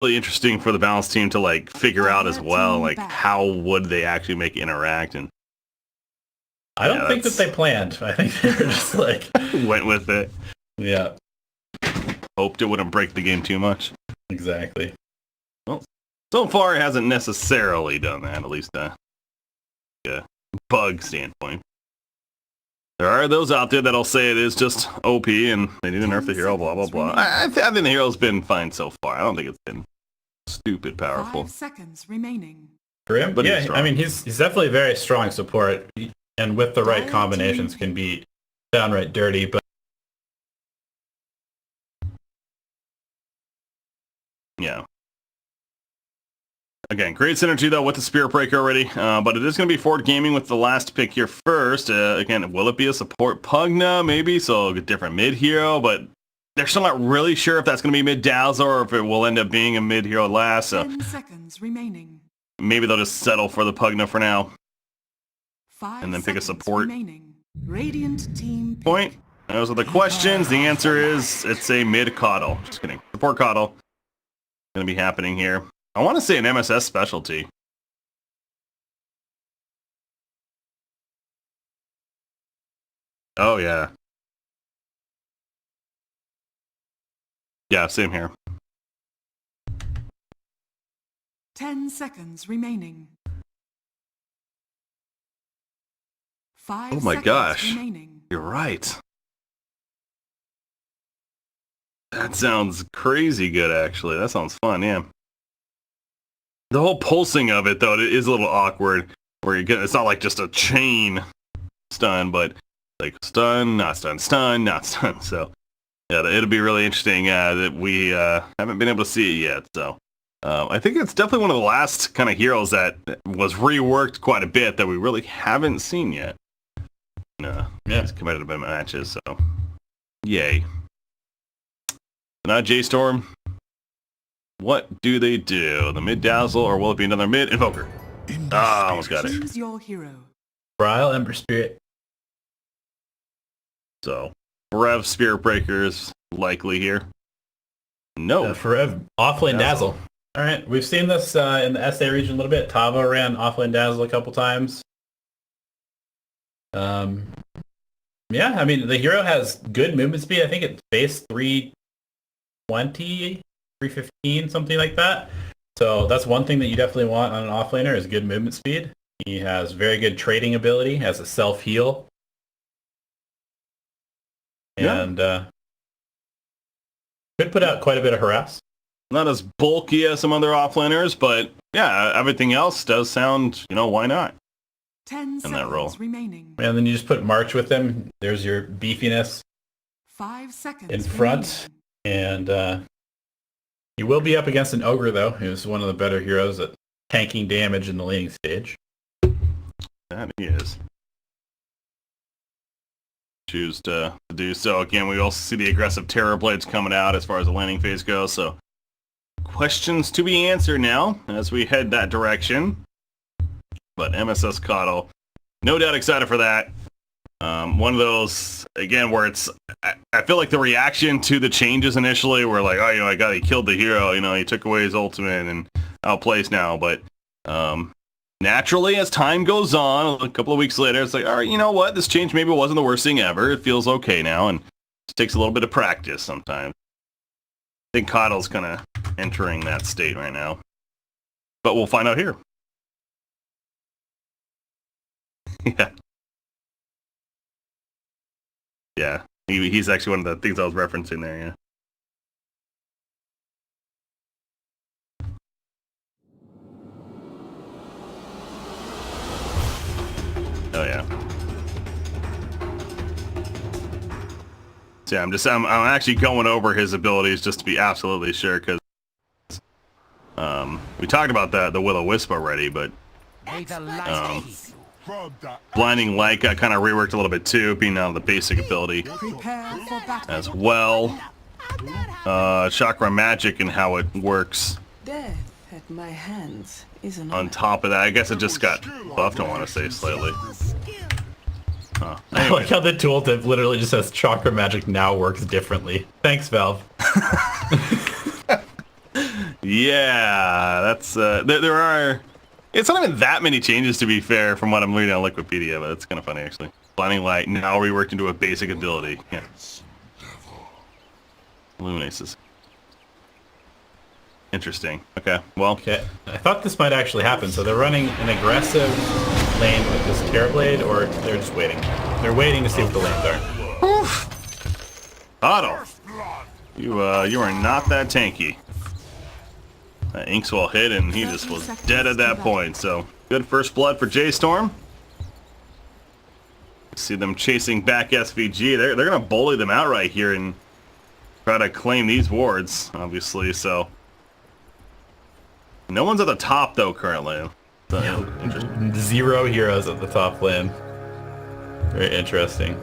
really interesting for the balance team to like figure out as well, like how would they actually make it interact. And I don't think that they planned. I think they were just like went with it. Yeah. Hoped it wouldn't break the game too much. Exactly. Well, so far it hasn't necessarily done that, at least a bug standpoint. There are those out there that'll say it is just OP and they need to nerf the hero, blah, blah, blah. I think the hero's been fine so far. I don't think it's been stupid powerful. 5 seconds remaining. For him? But yeah, I mean, he's definitely very strong support, and with the right combinations can be downright dirty, but yeah. Again, great synergy, though, with the Spirit Breaker already, but it is going to be Ford Gaming with the last pick here first. Again, will it be a support Pugna, maybe? So a different mid-hero, but they're still not really sure if that's going to be mid-Dazzle or if it will end up being a mid-hero last. So 10 seconds remaining. Maybe they'll just settle for the Pugna for now. 5 and then pick a support remaining. Radiant team pick. Point. Those are the questions. The answer is it's a mid-Coddle. Just kidding. Support Coddle. Going to be happening here. I want to say an MSS specialty. Oh, yeah. Yeah, same here. 10 seconds remaining. 5 Oh my seconds gosh. remaining. You're right. That sounds crazy good, actually. That sounds fun, yeah. The whole pulsing of it, though, it is a little awkward. Where you get, it's not like just a chain stun, but like stun, not stun, stun, not stun. So, yeah, it'll be really interesting that we haven't been able to see it yet. So, I think it's definitely one of the last kind of heroes that was reworked quite a bit that we really haven't seen yet. No, it's competitive matches, so yay. Not J-Storm. What do they do? The mid-Dazzle, or will it be another mid-Invoker? Ah, almost got it. Choose your hero. Brile, Ember Spirit. So, Forev Spirit Breakers likely here. No. Forev, Offlane Dazzle. Alright, we've seen this in the SA region a little bit. Tava ran Offlane Dazzle a couple times. Yeah, I mean, the hero has good movement speed. I think it's base 320, 315, something like that. So that's one thing that you definitely want on an offlaner is good movement speed. He has very good trading ability, has a self-heal. And could put out quite a bit of harass. Not as bulky as some other offlaners, but yeah, everything else does sound, why not? 10 in that role. seconds remaining. And then you just put March with him. There's your beefiness 5 seconds in front. remaining. And you will be up against an Ogre, though, who's one of the better heroes at tanking damage in the laning stage. That he is. Choose to do so. Again, we also see the aggressive Terror Blades coming out as far as the landing phase goes. So, questions to be answered now as we head that direction. But MSS Coddle, no doubt excited for that. One of those, again, where it's, I feel like the reaction to the changes initially were like, oh, he killed the hero, he took away his ultimate and outplays now. But naturally, as time goes on, a couple of weeks later, it's like, all right, you know what? This change maybe wasn't the worst thing ever. It feels okay now, and it takes a little bit of practice sometimes. I think Coddle's kind of entering that state right now. But we'll find out here. Yeah. Yeah. He's actually one of the things I was referencing there, yeah. Oh yeah. So yeah, I'm actually going over his abilities just to be absolutely sure, because we talked about the Will-O-Wisp already, but Blinding Light got kind of reworked a little bit too, being out of the basic ability as well. Chakra Magic and how it works. Death at my hands isn't on top of that, I guess it just got buffed, I want to say, slightly. I like how the tooltip literally just says Chakra Magic now works differently. Thanks, Valve. Yeah, that's there are. It's not even that many changes, to be fair, from what I'm reading on Wikipedia, but it's kind of funny actually. Blinding light now reworked into a basic ability. Yeah. Illuminates. Interesting. Okay. Well. Okay. I thought this might actually happen. So they're running an aggressive lane with this Terrorblade, or they're just waiting. They're waiting to see what the lanes are. Otto, you are not that tanky. That Inkswell hit, and he just was dead at that point. So good first blood for J-Storm. See them chasing back SVG. They're gonna bully them out right here and try to claim these wards, obviously. So no one's at the top though currently. So, interesting. 0 heroes at the top lane. Very interesting.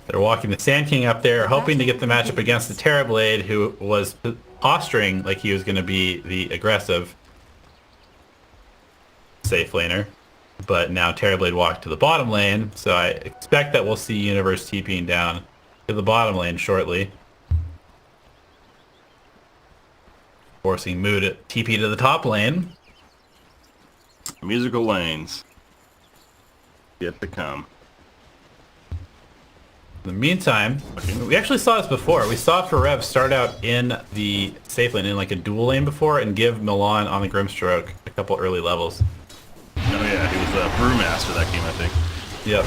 They're walking the Sand King up there, hoping to get the matchup against the Terrorblade, who was posturing like he was going to be the aggressive safe laner. But now Terrorblade walked to the bottom lane, so I expect that we'll see Universe TPing down to the bottom lane shortly. Forcing Moo to TP to the top lane. Musical lanes yet to come. In the meantime, we actually saw this before. We saw Forev start out in the safe lane in like a dual lane before and give Milan on the Grimstroke a couple early levels. Oh yeah, he was a brewmaster that game, I think. Yep.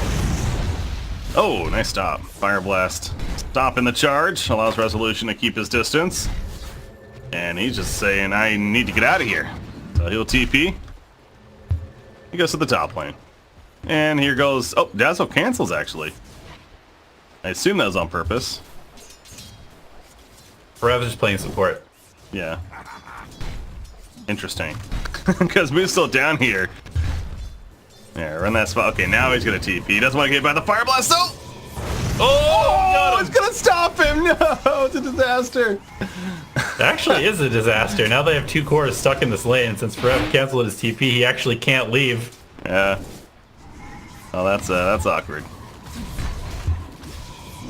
Oh, nice stop. Fire Blast. Stop in the charge. Allows Resolution to keep his distance. And he's just saying, I need to get out of here. So he'll TP. He goes to the top lane. And here goes... Oh, Dazzle cancels, actually. I assume that was on purpose. Forev's just playing support. Yeah. Interesting. Because Moo's still down here. Yeah, run that spot. Okay, now he's going to TP. He doesn't want to get by the Fire Blast, though! Oh, it's going to stop him! No, it's a disaster! It actually is a disaster. Now they have 2 cores stuck in this lane. Since Forev canceled his TP, he actually can't leave. Yeah. Oh, that's awkward.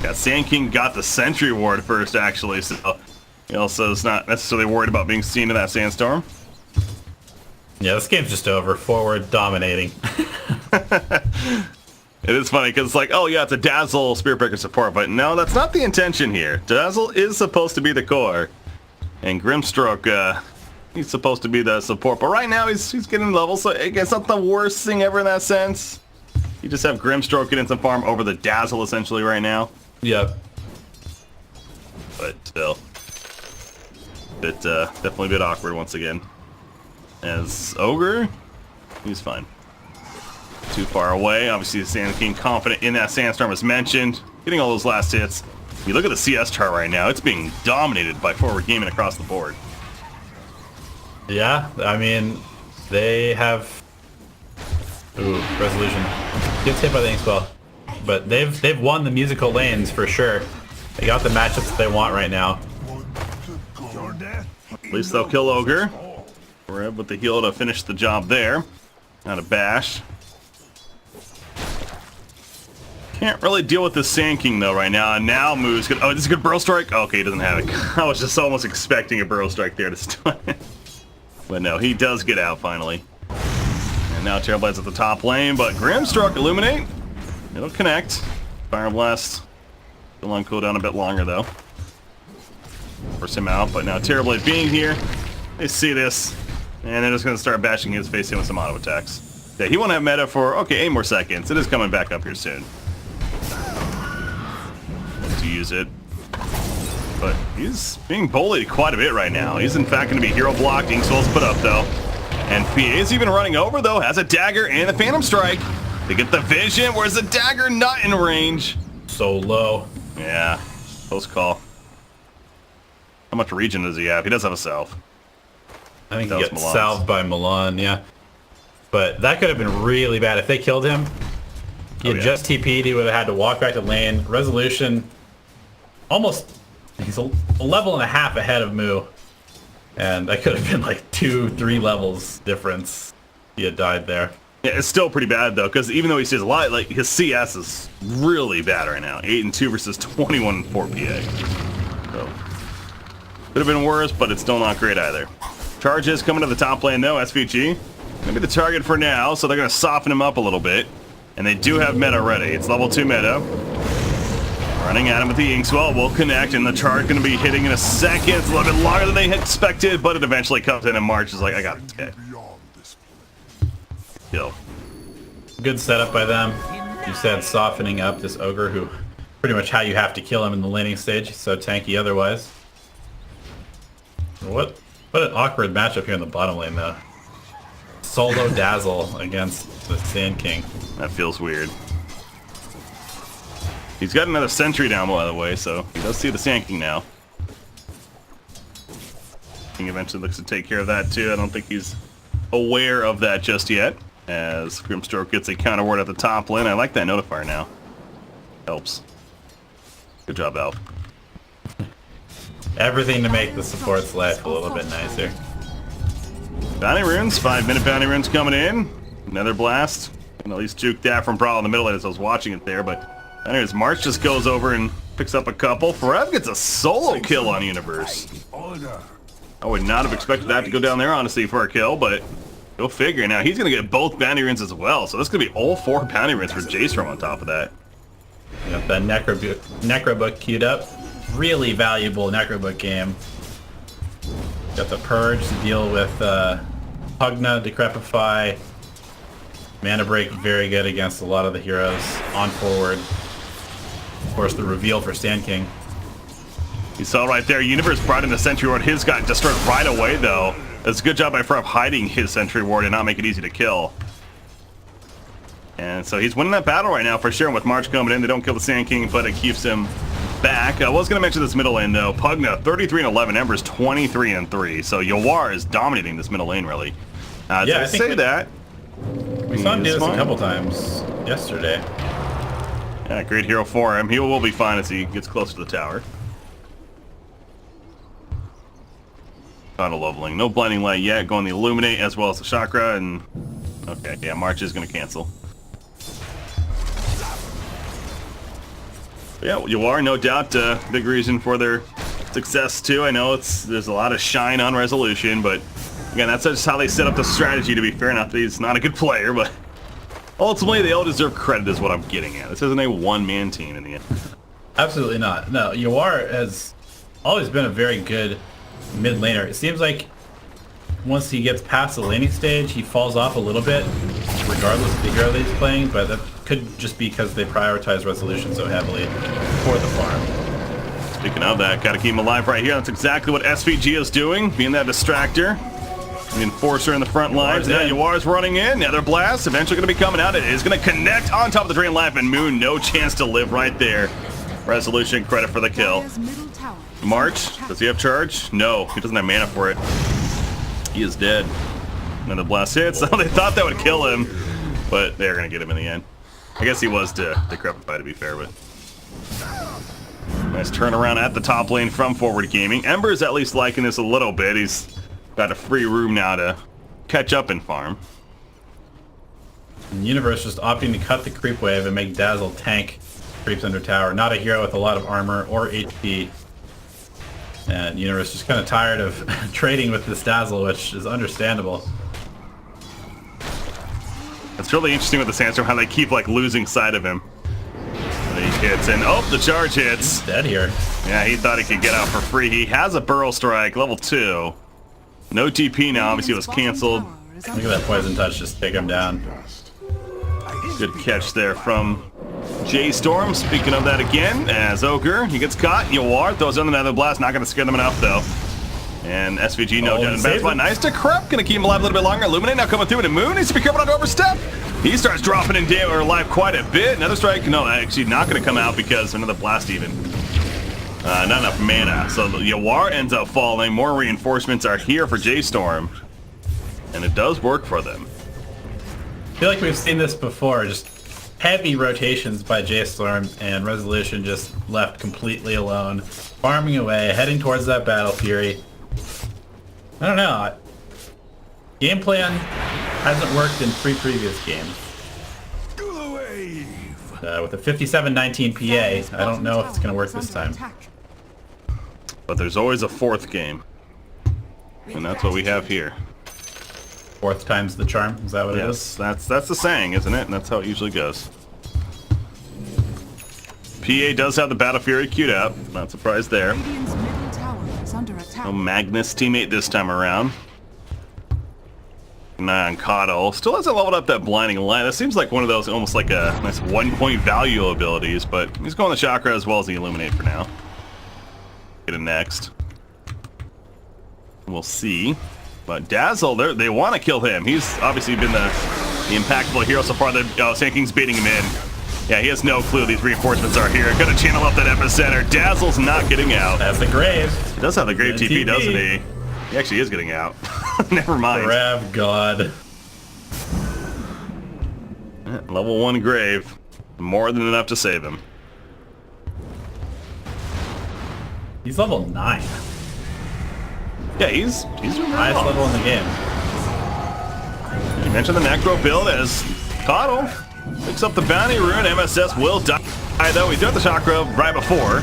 Yeah, Sand King got the Sentry Ward first, actually, so he also is not necessarily worried about being seen in that Sandstorm. Yeah, this game's just over. Forward dominating. It is funny because it's like, oh yeah, it's a Dazzle Spirit Breaker support, but no, that's not the intention here. Dazzle is supposed to be the core, and Grimstroke, he's supposed to be the support. But right now he's getting levels, so it's not the worst thing ever in that sense. You just have Grimstroke getting some farm over the Dazzle essentially right now. Yep. But still, definitely a bit awkward once again. As Ogre, he's fine. Too far away. Obviously, the Sand King confident in that Sandstorm as mentioned. Getting all those last hits. You look at the CS chart right now, it's being dominated by forward gaming across the board. Yeah, I mean, they have... Ooh, Resolution. Gets hit by the Inkswell. But they've won the musical lanes for sure. They got the matchups that they want right now. At least they'll kill Ogre. Forev with the heal to finish the job there. Not a bash. Can't really deal with the Sand King though right now. And now Moo's good. Oh, this is a good Burrow Strike? Okay, he doesn't have it. I was just almost expecting a Burrow Strike there to stun it. But no, he does get out finally. And now Terrorblade's at the top lane, but Grimstroke Illuminate. It'll connect. Fire Blast. Still on cooldown a bit longer though. Force him out, but now Terrorblade being here, they see this, and they're just going to start bashing his face in with some auto attacks. Yeah, he won't have meta for, okay, 8 more seconds. It is coming back up here soon. To use it. But he's being bullied quite a bit right now. He's in fact going to be hero blocked. Inkswell's put up though. And PA's even running over though, has a dagger and a Phantom Strike. They get the vision, where's the dagger not in range? So low. Yeah, close call. How much regen does he have? He does have a salve. I think That he was gets Milan's. salved by Milan, yeah. But that could have been really bad. If they killed him, he had just TP'd, he would have had to walk back to lane. Resolution, almost, he's a level and a half ahead of Moo. And that could have been like 2-3 levels difference. He had died there. Yeah, it's still pretty bad though, because even though he stays alive, like his CS is really bad right now. 8 and 2 versus 21 and 4 PA. So Could have been worse, but it's still not great either. Charges coming to the top lane though. SVG gonna be the target for now, so they're gonna soften him up a little bit. And they do have meta ready. It's level 2 meta. Running at him with the Inkswell will connect, and the charge gonna be hitting in a second. It's a little bit longer than they had expected, but it eventually comes in, and March is like, I got it. Okay. Kill. Good setup by them. You said softening up this ogre, who pretty much how you have to kill him in the laning stage. He's so tanky otherwise. What an awkward matchup here in the bottom lane though. Solo Dazzle against the Sand King. That feels weird. He's got another sentry down, by the way, so he does see the Sand King now. King eventually looks to take care of that too. I don't think he's aware of that just yet, as Grimstroke gets a counter ward at the top lane. I like that notifier now. Helps. Good job, Alf. Everything to make the support's life a little bit nicer. Bounty runes, 5-minute bounty runes coming in. Another blast. Can at least juke that from Brawl in the middle as I was watching it there, but anyways, March just goes over and picks up a couple. Forev gets a solo kill on Universe. I would not have expected that to go down there, honestly, for a kill, but go figure. Now he's gonna get both bounty runes as well, so this is gonna be all 4 bounty runes for J-Storm on top of that. Got that Necrobook queued up. Really valuable Necrobook game. Got the Purge to deal with Pugna, Decrepify. Mana Break, very good against a lot of the heroes on forward. Of course, the reveal for Sand King. You saw right there, Universe brought in the Sentry Ward. His got destroyed right away, though. It's a good job by Forev hiding his Sentry Ward and not make it easy to kill. And so he's winning that battle right now for sure. With March coming in, they don't kill the Sand King, but it keeps him back. I was going to mention this middle lane, though. Pugna, 33-11. Ember's 23-3. So Yawar is dominating this middle lane, really. Yeah, I think that. We saw him do this a couple times yesterday. Yeah, great hero for him. He will be fine as he gets closer to the tower. Auto leveling. No blinding light yet. Going the Illuminate as well as the Chakra. And okay, yeah, March is going to cancel. Yeah, you are no doubt a big reason for their success too. I know there's a lot of shine on Resolution, but again, that's just how they set up the strategy. To be fair, not that he's not a good player, but ultimately they all deserve credit, is what I'm getting at. This isn't a one-man team in the end. Absolutely not. No, Yawar has always been a very good mid laner. It seems like once he gets past the laning stage, he falls off a little bit, regardless of the hero that he's playing, but that could just be because they prioritize Resolution so heavily for the farm. Speaking of that, gotta keep him alive right here. That's exactly what SVG is doing, being that distractor. The enforcer in the front lines. Now Yawar's running in. Nether Blast eventually going to be coming out. It is going to connect on top of the Drain Life, and Moon, no chance to live right there. Resolution, credit for the kill. March, does he have charge? No, he doesn't have mana for it. He is dead. Nether Blast hits. So they thought that would kill him, but they're going to get him in the end. I guess he was to Decrepify, to be fair, but nice turnaround at the top lane from Forward Gaming. Ember's at least liking this a little bit. He's got a free room now to catch up and farm. And Universe just opting to cut the creep wave and make Dazzle tank creeps under tower. Not a hero with a lot of armor or HP. And Universe just kind of tired of trading with this Dazzle, which is understandable. It's really interesting with the Sandstorm how they keep like losing sight of him. And he hits, and oh, the charge hits. He's dead here. Yeah, he thought he could get out for free. He has a Burrow Strike, level 2. No TP now, obviously it was canceled. Look at that Poison Touch just take him down. Good catch there from J-Storm. Speaking of that again, as Ogre, he gets caught. Yawar throws in another blast, not going to scare them enough though. And SVG no doubt in bad spot. Nice to Crep, going to keep him alive a little bit longer. Illuminate now coming through, and Moon needs to be careful not to overstep. He starts dropping in damage or life quite a bit. Another strike, no, actually not going to come out because another blast even. Not enough mana, so Yawar ends up falling. More reinforcements are here for J-Storm, and it does work for them. I feel like we've seen this before, just heavy rotations by J-Storm, and Resolution just left completely alone, farming away, heading towards that Battle Fury. I don't know. Game plan hasn't worked in 3 previous games. With a 57-19 PA, I don't know if it's going to work this time. but there's always a fourth game. And that's what we have here. Fourth time's the charm. Is that what it Yes, is? that's the saying, isn't it? And that's how it usually goes. PA does have the Battle Fury queued up. Not surprised there. Radiant's middle tower is under attack. No Magnus teammate this time around. An eye on Coddle. Still hasn't leveled up that Blinding Light. That seems like one of those almost like a nice 1-point value abilities, but he's going the Chakra as well as the Illuminate for now. Get it next. We'll see. But Dazzle, they want to kill him. He's obviously been the impactful hero so far. Sand King's baiting him in. Yeah, he has no clue these reinforcements are here. Gonna channel up that epicenter. Dazzle's not getting out. That's the grave. He does have the grave TP, doesn't he? He actually is getting out. Never mind. Grab God. Yeah, level 1 grave. More than enough to save him. He's level 9. Yeah, he's doing very Highest well. level in the game. You mentioned the Necro build as Coddle picks up the bounty rune. MSS will die though. He threw out the Chakra right before.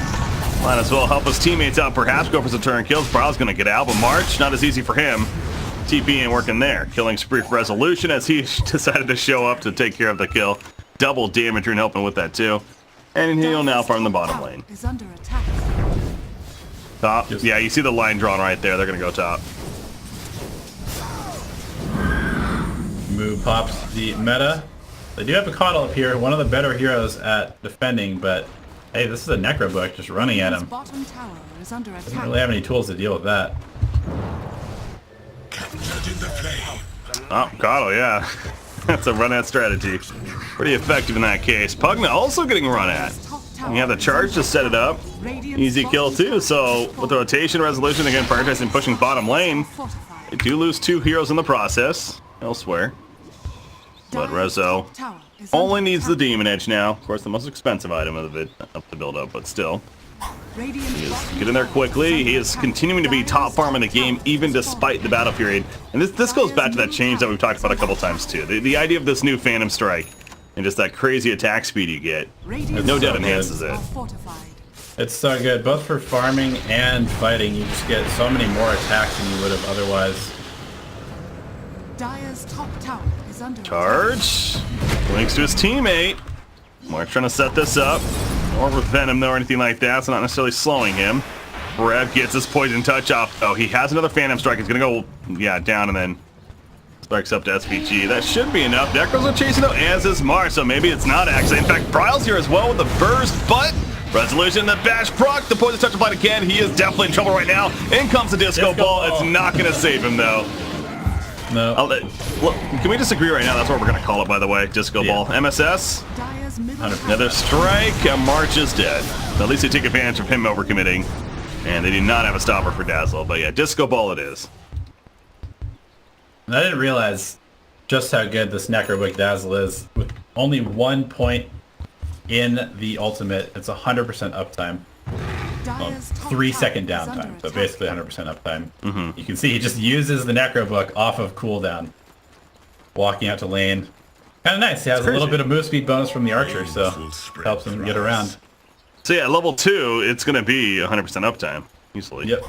Might as well help his teammates out, perhaps go for some turn kills. Prowl's gonna get out, but March, not as easy for him. TP ain't working there. Killing spree for Resolution as he decided to show up to take care of the kill. Double damage rune helping with that too. And he'll now farm the bottom lane. Is under attack. Top. Yeah, you see the line drawn right there. They're gonna go top. Move pops the meta. They do have a Coddle up here, one of the better heroes at defending, but hey, this is a Necro book just running at him. Bottom tower is under Doesn't attack. really have any tools to deal with that. Oh, Coddle, yeah. That's a run at strategy. Pretty effective in that case. Pugna also getting run at. You have the charge to set it up. Easy kill too, so with the rotation resolution, again prioritizing pushing bottom lane, they do lose 2 heroes in the process elsewhere. But Rezo only needs the Demon Edge now. Of course, the most expensive item of it up to build up, but still. He is getting there quickly. He is continuing to be top farm in the game, even despite the battle period. And this goes back to that change that we've talked about a couple times too. The idea of this new Phantom Strike and just that crazy attack speed you get, no doubt enhances it. It's so good, both for farming and fighting. You just get so many more attacks than you would have otherwise. Dire's top tower is under Charge. Links to his teammate. Mark's trying to set this up. Or prevent him though or anything like that. It's not necessarily slowing him. Rev gets his poison touch off. Oh, he has another Phantom Strike. He's gonna go, yeah, down and then strikes up to SVG. That should be enough. Necros are chasing though, as is Mars, so maybe it's not actually. In fact, Pryle's here as well with the burst, but Resolution, the bash proc, the poison touch applied again. He is definitely in trouble right now. In comes the Disco Ball. It's not gonna save him though. No. Look, can we disagree right now? That's what we're gonna call it, by the way. Disco Ball. MSS. Another strike. March is dead. So at least they take advantage of him overcommitting. And they do not have a stopper for Dazzle. But yeah, Disco Ball it is. And I didn't realize just how good this Necrobook Dazzle is. With only 1 point in the ultimate, it's 100% uptime. 3-second downtime, so basically 100% uptime. You can see he just uses the Necrobook off of cooldown. Walking out to lane. Kind of nice. He has a little bit of move speed bonus from the archer, so helps him get around. So yeah, level 2, it's going to be 100% uptime, easily. Yep.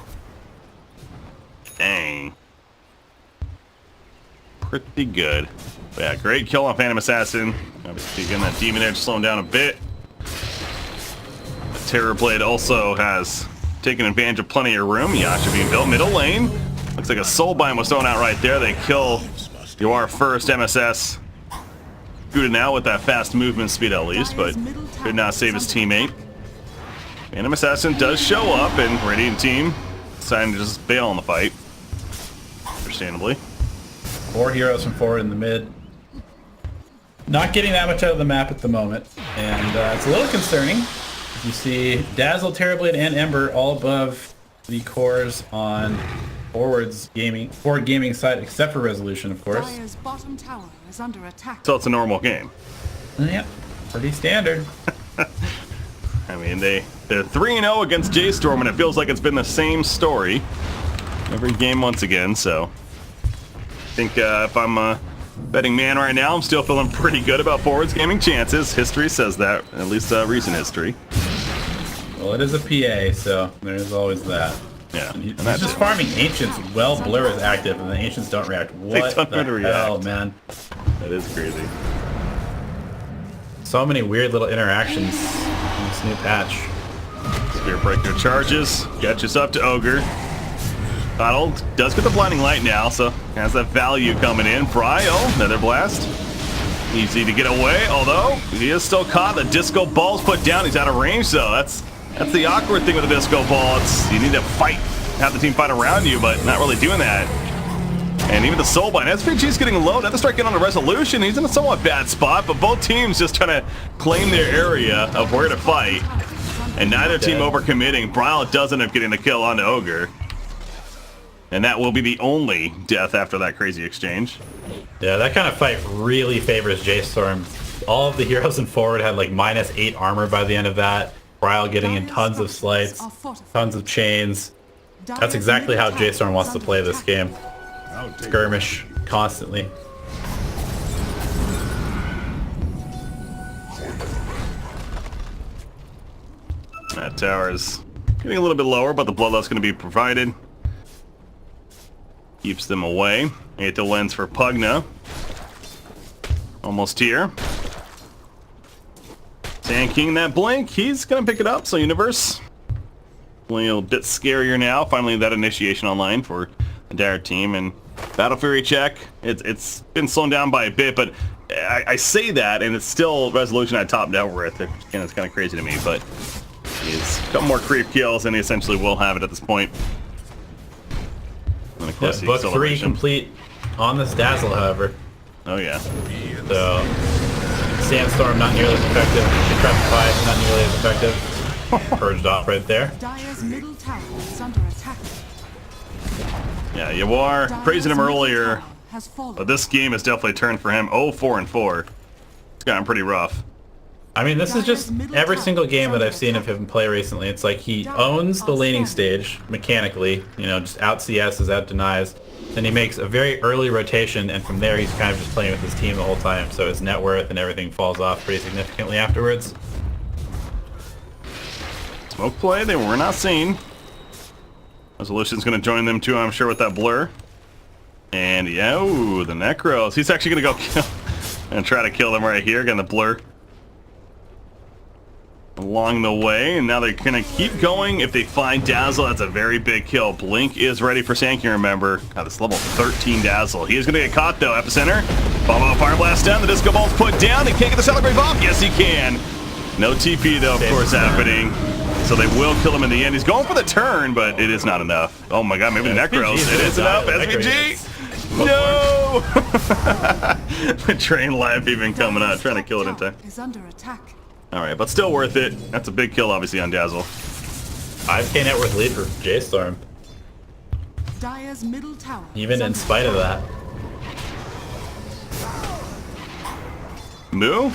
Dang. Pretty good. But yeah, great kill on Phantom Assassin. Obviously, again, that Demon Edge slowing down a bit. The Terror Blade also has taken advantage of plenty of room. Yasha being built middle lane. Looks like a Soulbind was thrown out right there. They kill Yoar first. MSS good now with that fast movement speed at least, but could not save his teammate. Phantom Assassin does show up, and Radiant team deciding to just bail on the fight. Understandably. 4 heroes from forward in the mid. Not getting that much out of the map at the moment, and it's a little concerning. You see Dazzle, Terrorblade, and Ember all above the cores on forward gaming side, except for Resolution, of course. Dire's bottom tower is under attack. So it's a normal game. Yep, pretty standard. I mean, they're 3-0 against J-Storm, and it feels like it's been the same story every game once again, so I think if I'm a betting man right now, I'm still feeling pretty good about Forward's gaming chances. History says that, at least recent history. Well, it is a PA, so there's always that. Yeah. He's and that's just it. farming Ancients while Blur is active, and the Ancients don't react. What don't the even hell, react. man? That is crazy. So many weird little interactions in this new patch. Spearbreaker charges, catches up to Ogre. Battle does get the blinding light now, so has that value coming in. Bryle, Nether Blast. Easy to get away, although he is still caught. The disco ball's put down. He's out of range, though. That's the awkward thing with the disco ball. It's you need to fight, have the team fight around you, but not really doing that. And even the Soulbind, SVG's getting low. Nether Strike getting on the Resolution. He's in a somewhat bad spot, but both teams just trying to claim their area of where to fight. And neither team overcommitting. Bryle does end up getting the kill onto Ogre. And that will be the only death after that crazy exchange. Yeah, that kind of fight really favors J-Storm. All of the heroes in forward had like -8 armor by the end of that. Bryle getting in tons of slights, tons of chains. That's exactly how J-Storm wants to play this game. Skirmish constantly. That tower is getting a little bit lower, but the bloodlust's going to be provided. Keeps them away. Aether Lens for Pugna. Almost here. Sand King, that blink, he's going to pick it up, so Universe. A little bit scarier now. Finally, that initiation online for the Dire team. And Battle Fury check. It's been slowed down by a bit, but I say that, and it's still Resolution I topped out with. Again, it's kind of crazy to me, but he's a couple more creep kills, and he essentially will have it at this point. And of course, Book 3 complete on this Dazzle, however. Oh, yeah. So, Sandstorm not nearly as effective. Decrepify not nearly as effective. Purged off right there. Dire's middle tower is under attack. Yeah, you are praising him Dire's middle earlier, tower has fallen. but this game has definitely turned for him. 0-4-4. It's gotten pretty rough. I mean, this is just every single game that I've seen of him play recently. It's like he owns the laning stage mechanically, you know, just out CSs, out denies. Then he makes a very early rotation, and from there he's kind of just playing with his team the whole time. So his net worth and everything falls off pretty significantly afterwards. Smoke play, they were not seen. Resolution's going to join them too, I'm sure, with that blur. And yeah, ooh, the Necros. He's actually going to go kill and try to kill them right here. Again, the blur along the way, and now they're going to keep going. If they find Dazzle, that's a very big kill. Blink is ready for Sanky, remember. God, this level 13 Dazzle. He is going to get caught, though. Epicenter. Follow Fire Blast down. The Disco Ball's put down. He can't get the Celebrate off. Yes, he can. No TP, though, of course, happening. So they will kill him in the end. He's going for the turn, but it is not enough. Oh, my God. Maybe the Necros. It is enough. SVG. No! The train life even coming out, trying to kill it in time. Is under attack. Alright, but still worth it. That's a big kill, obviously, on Dazzle. 5k net worth lead for J-Storm. Dire's middle tower. Even in spite of that. Moo?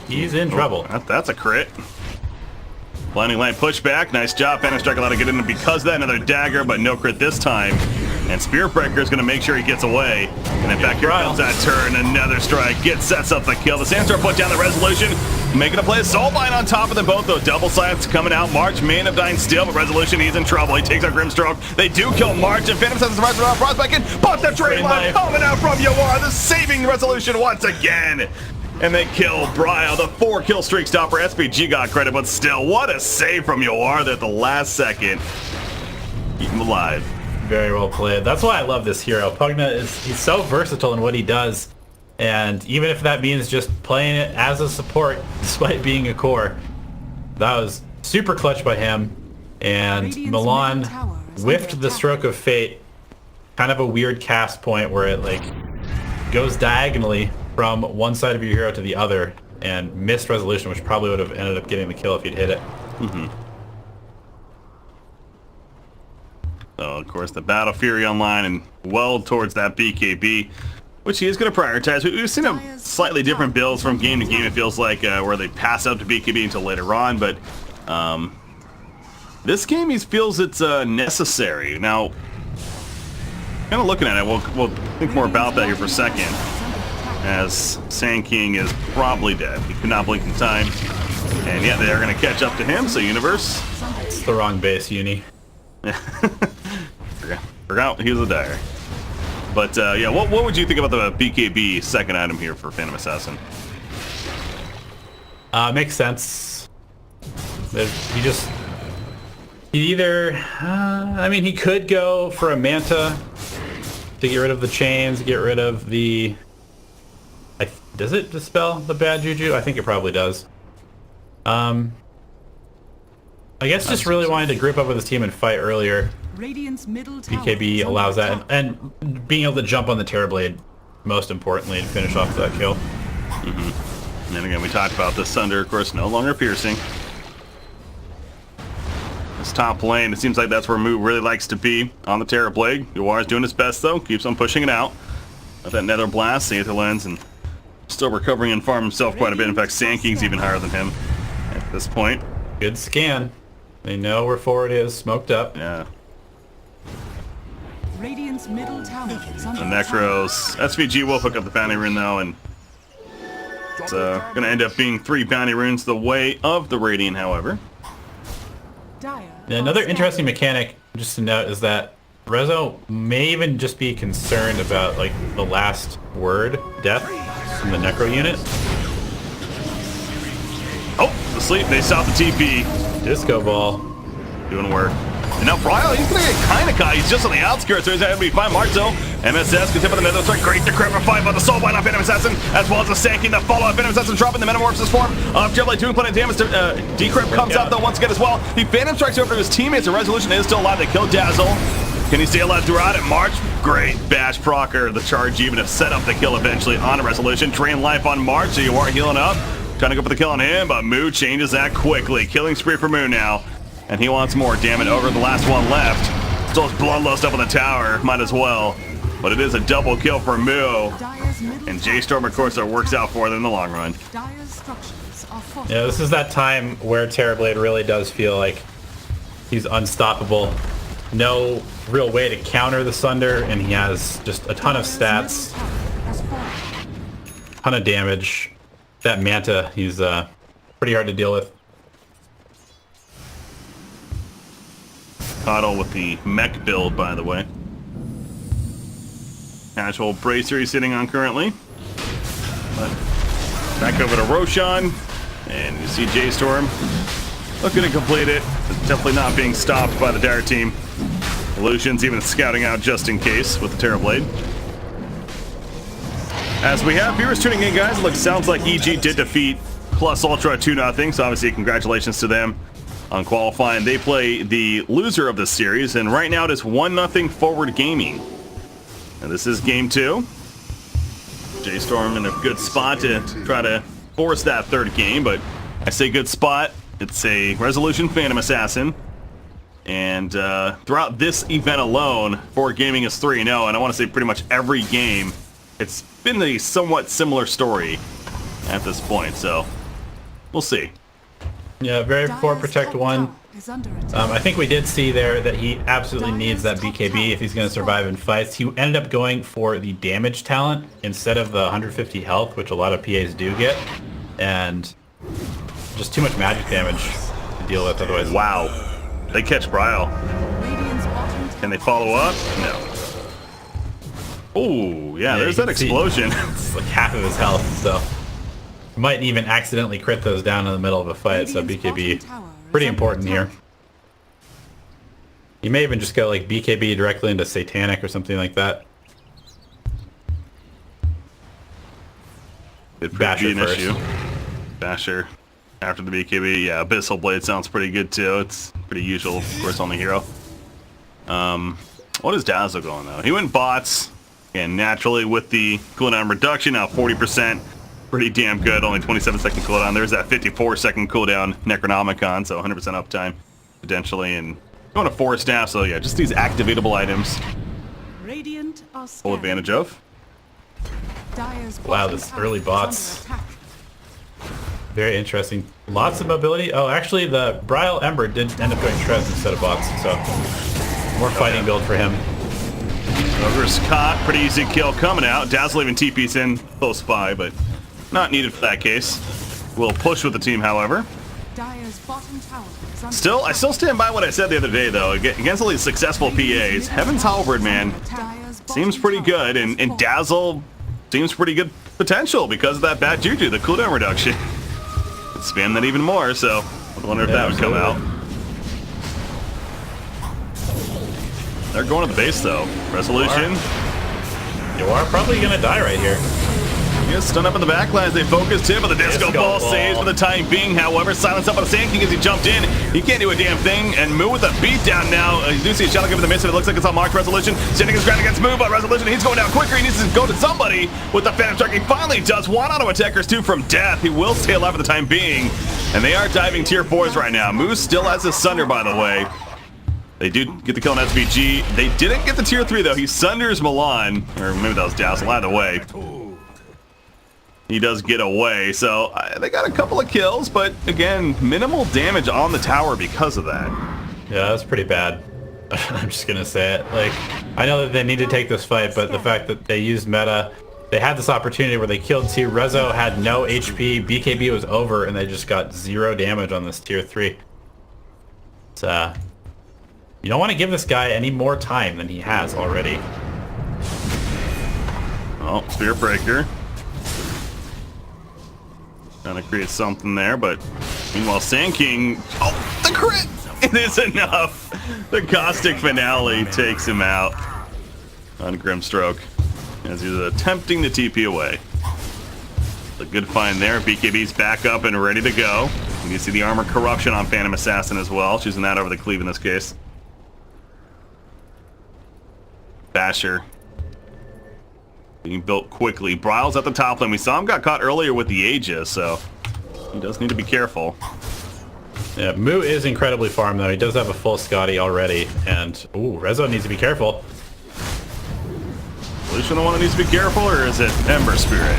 He's in trouble. That's a crit. Blinding Light pushback. Nice job. Phantom Strike allowed to get in because of that. Another dagger, but no crit this time. And Spearbreaker is going to make sure he gets away. And in fact, here comes that turn. Another strike. Sets up the kill. The Sandstorm put down the Resolution. Making a play. Soulbind on top of them both, though. Double sides coming out. March may end up dying still, but Resolution, he's in trouble. He takes out Grimstroke. They do kill March, and Phantom Sense survives without Frostback in. But the train line coming out from Yawar. The saving Resolution once again. And they kill Bryle. The 4-kill streak stopper. SPG got credit, but still, what a save from Yawar there at the last second. Keep him alive. Very well played. That's why I love this hero. Pugna he's so versatile in what he does. And even if that means just playing it as a support, despite being a core, that was super clutch by him. And Milan whiffed the Stroke of Fate. Kind of a weird cast point where it like goes diagonally from one side of your hero to the other, and missed Resolution, which probably would have ended up getting the kill if he'd hit it. So, of course, the Battle Fury online and well towards that BKB, which he is going to prioritize. We've seen a slightly different builds from game to game, it feels like, where they pass up to BKB until later on, but this game he feels it's necessary. Now, kind of looking at it, we'll think more about that here for a second, as Sand King is probably dead. He could not blink in time, and yeah, they're going to catch up to him, so Universe. It's the wrong base, Uni. Forgot he was a Dire. But yeah, what would you think about the BKB second item here for Phantom Assassin? Makes sense. I mean, he could go for a Manta to get rid of the chains, get rid of the... does it dispel the bad juju? I think it probably does. I guess just really wanting to group up with his team and fight earlier. Radiant's middle tower BKB is under allows that, attack. and being able to jump on the Terrorblade, most importantly, to finish off that kill. And then again, we talked about the Sunder, of course, no longer piercing. This top lane, it seems like that's where Mu really likes to be on the Terrorblade. Yuar's doing his best, though. Keeps on pushing it out. Got that Nether Blast, Aether Lens, and still recovering and farm himself quite a bit. In fact, Sand King's even higher than him at this point. Good scan. They know where forward is, smoked up. Yeah. Radiant's middle tower is under The attack. Necros. SVG will hook up the bounty rune, though, and it's going to end up being 3 bounty runes the way of the Radiant, however. Dire Yeah, another are interesting mechanic, just to note, is that Rezo may even just be concerned about, like, the last word, death, from the Necro unit. Oh, asleep. They stopped the TP. Disco Ball. Doing work. And now Bryle, he's going to get kind of caught. He's just on the outskirts, so he's going to be fine. Marzo, MSS gets hit by the Nether Strike. Great decrepit fight by the Soulbind on Phantom Assassin, as well as the Sand King. The follow-up Phantom Assassin dropping the Metamorphosis form of Jebblade, doing plenty of damage. Decrypt comes out, though, once again as well. He Phantom Strikes over to his teammates. The Resolution is still alive. They kill Dazzle. Can he stay alive throughout it? March, great bash procker. The charge even to set up the kill eventually on a Resolution. Drain life on March, so you are healing up. Trying to go for the kill on him, but Moo changes that quickly. Killing spree for Moo now. And he wants more. Damn it, over the last one left. Still has Bloodlust up on the tower. Might as well. But it is a double kill for Moo. Dire's middle And tower J-Storm, of course, works out for them in the long run. Dire's structures are fortified. Yeah, this is that time where Terrorblade really does feel like he's unstoppable. No real way to counter the Sunder, and he has just a ton of Dire's stats, middle tower has fallen. ton of damage. That Manta, he's pretty hard to deal with. Coddle with the mech build, by the way. Casual bracer he's sitting on currently. But back over to Roshan. And you see J-Storm looking to complete it. Definitely not being stopped by the Dire team. Illusion's even scouting out just in case with the Terrorblade. As we have viewers tuning in, guys, it sounds like EG did defeat Plus Ultra 2-0, so obviously congratulations to them on qualifying. They play the loser of this series, and right now it is 1-0 Forward Gaming. And this is game 2. J-Storm in a good spot to try to force that third game, but I say good spot. It's a Resolution Phantom Assassin. And throughout this event alone, Forward Gaming is 3-0, and I want to say pretty much every game, it's been a somewhat similar story at this point, so we'll see. Yeah, very poor Dire's Protect top 1. tower is under attack. I think we did see there that he absolutely needs that BKB if he's going to survive in fights. He ended up going for the damage talent instead of the 150 health, which a lot of PAs do get. And just too much magic damage to deal with otherwise. Wow. They catch Bryle. Radiant's bottom tower Can they follow up? No. Oh, yeah, there's you that can see explosion. It's like half of his health, so might even accidentally crit those down in the middle of a fight. So Radiant's BKB bottom tower is pretty under important attack. here. You may even just go like BKB directly into Satanic or something like that. It could Basher be an first. issue. Basher after the BKB. Yeah, Abyssal Blade sounds pretty good too. It's pretty usual, of course, on the hero. What is Dazzle going though? He went bots, and naturally with the cooldown reduction, now 40%. Pretty damn good, only 27-second cooldown. There's that 54-second cooldown Necronomicon, so 100% uptime potentially, and going to Force Staff, so yeah, just these activatable items Radiant are full scared. advantage of. Dire's Wow, bottom this tower early is bots. under attack. Very interesting. Lots of mobility. Oh, actually, the Bryle Ember did end up going Shreds instead of bots, so more fighting build for him. Ogre's caught, pretty easy kill coming out. Dazzle even TP's in close by, but not needed for that case. Will push with the team, however. Dire's bottom tower is Still, I still stand by what I said the other day, though. Against all these successful PAs, Heaven's Halberd, man, seems pretty good, and Dazzle seems pretty good potential because of that bad juju, the cooldown reduction. Spam that even more, so I wonder if that would come out. They're going to the base, though. Resolution. You are probably going to die right here. He is stunned up in the backlines. They focused him, but the disco ball saves for the time being. However, silence up on the Sand King as he jumped in. He can't do a damn thing. And Moo with a beatdown now. You do see a shadow give in the midst of it. Looks like it's on March. Resolution standing his ground against Moo, but Resolution, he's going down quicker. He needs to go to somebody with the Phantom Strike. He finally does. One auto attackers, two from death. He will stay alive for the time being. And they are diving tier 4s right now. Moo still has his Sunder, by the way. They do get the kill on SVG. They didn't get the tier 3, though. He Sunders Milan. Or maybe that was Dazzle. Either way. He does get away, so they got a couple of kills, but again, minimal damage on the tower because of that. Yeah, that's pretty bad. I'm just gonna say it. Like, I know that they need to take this fight, but the fact that they used meta, they had this opportunity where they killed T. Rezo had no HP, BKB was over, and they just got 0 damage on this tier 3. It's, you don't want to give this guy any more time than he has already. Oh, Spear Breaker. Trying to create something there, but meanwhile, Sand King, oh, the crit! It is enough! The Caustic Finale takes him out on Grimstroke as he's attempting to TP away. A good find there. BKB's back up and ready to go. And you see the Armor Corruption on Phantom Assassin as well, choosing that over the Cleave in this case. Basher being built quickly. Bryle's at the top lane. We saw him got caught earlier with the Aegis, so he does need to be careful. Yeah, Moo is incredibly farmed, though. He does have a full Scotty already, and ooh, Rezo needs to be careful. Lucian the one that needs to be careful, or is it Ember Spirit?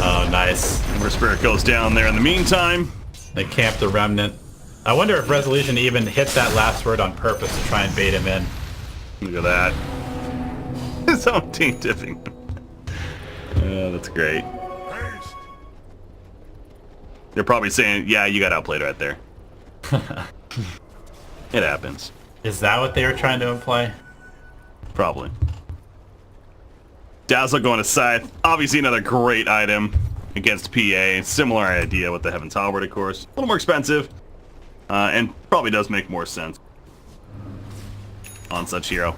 Oh, nice. Ember Spirit goes down there in the meantime. They camp the Remnant. I wonder if Resolution even hit that last word on purpose to try and bait him in. Look at that. His own team tipping. Yeah, that's great. They're probably saying, yeah, you got outplayed right there. It happens. Is that what they were trying to imply? Probably. Dazzle going to Scythe. Obviously another great item against PA. Similar idea with the Heaven's Halberd, of course. A little more expensive. And probably does make more sense on such hero.